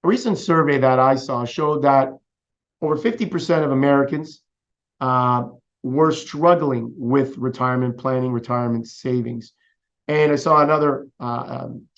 A recent survey that I saw showed that over 50% of Americans uh, were struggling with retirement planning, retirement savings. And I saw another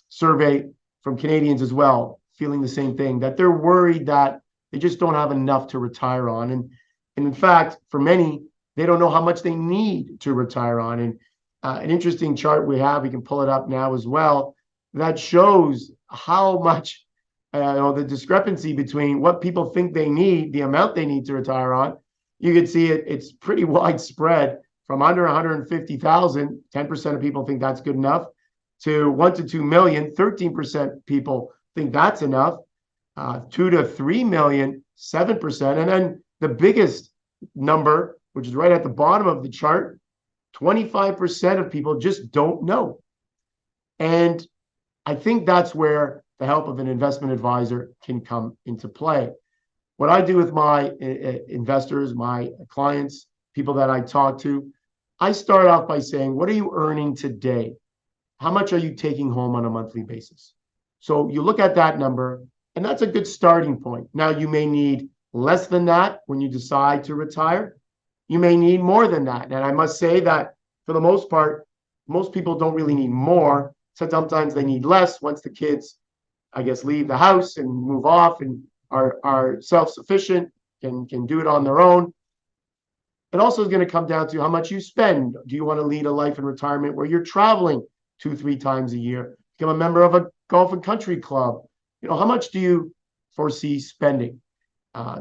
survey from Canadians as well, feeling the same thing, that they're worried that they just don't have enough to retire on. And in fact, for many, they don't know how much they need to retire on. And an interesting chart we can pull it up now as well, that shows how much the discrepancy between what people think they need, the amount they need to retire on. You can see it's pretty widespread from under 150,000, 10% of people think that's good enough, to 1 to 2 million, 13% people think that's enough, 2 to 3 million, 7%. And then the biggest number, which is right at the bottom of the chart, 25% of people just don't know. And I think that's where the help of an investment advisor can come into play. What I do with my investors, my clients, people that I talk to, I start off by saying, what are you earning today? How much are you taking home on a monthly basis? So you look at that number, and that's a good starting point. Now, you may need less than that when you decide to retire. You may need more than that. And I must say that for the most part, most people don't really need more. So sometimes they need less once the kids, I guess, leave the house and move off and are self-sufficient, can do it on their own. It also is going to come down to how much you spend. Do you want to lead a life in retirement where you're traveling 2-3 times a year? Become a member of a golf and country club. How much do you foresee spending?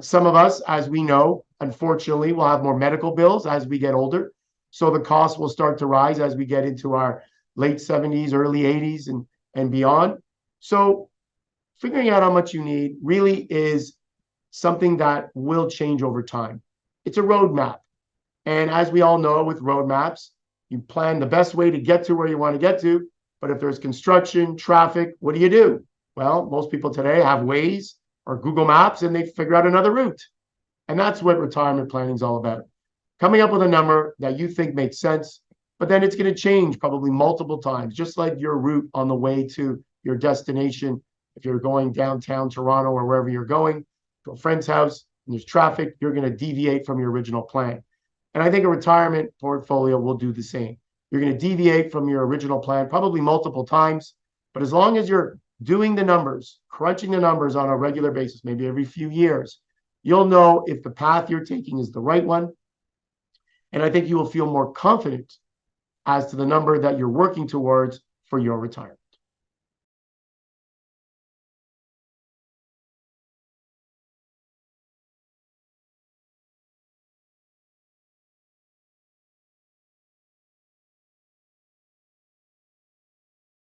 Some of us, as we know, unfortunately, will have more medical bills as we get older. So the cost will start to rise as we get into our late 70s, early 80s, and beyond. So figuring out how much you need really is something that will change over time. It's a roadmap. And as we all know with roadmaps, you plan the best way to get to where you want to get to. But if there's construction, traffic, what do? Well, most people today have Waze or Google Maps, and they figure out another route. And that's what retirement planning is all about. Coming up with a number that you think makes sense, but then it's going to change probably multiple times, just like your route on the way to your destination. If you're going downtown Toronto or wherever you're going to a friend's house and there's traffic, you're going to deviate from your original plan. And I think a retirement portfolio will do the same. You're going to deviate from your original plan probably multiple times, but as long as you're doing the numbers, crunching the numbers on a regular basis, maybe every few years, you'll know if the path you're taking is the right one. And I think you will feel more confident as to the number that you're working towards for your retirement.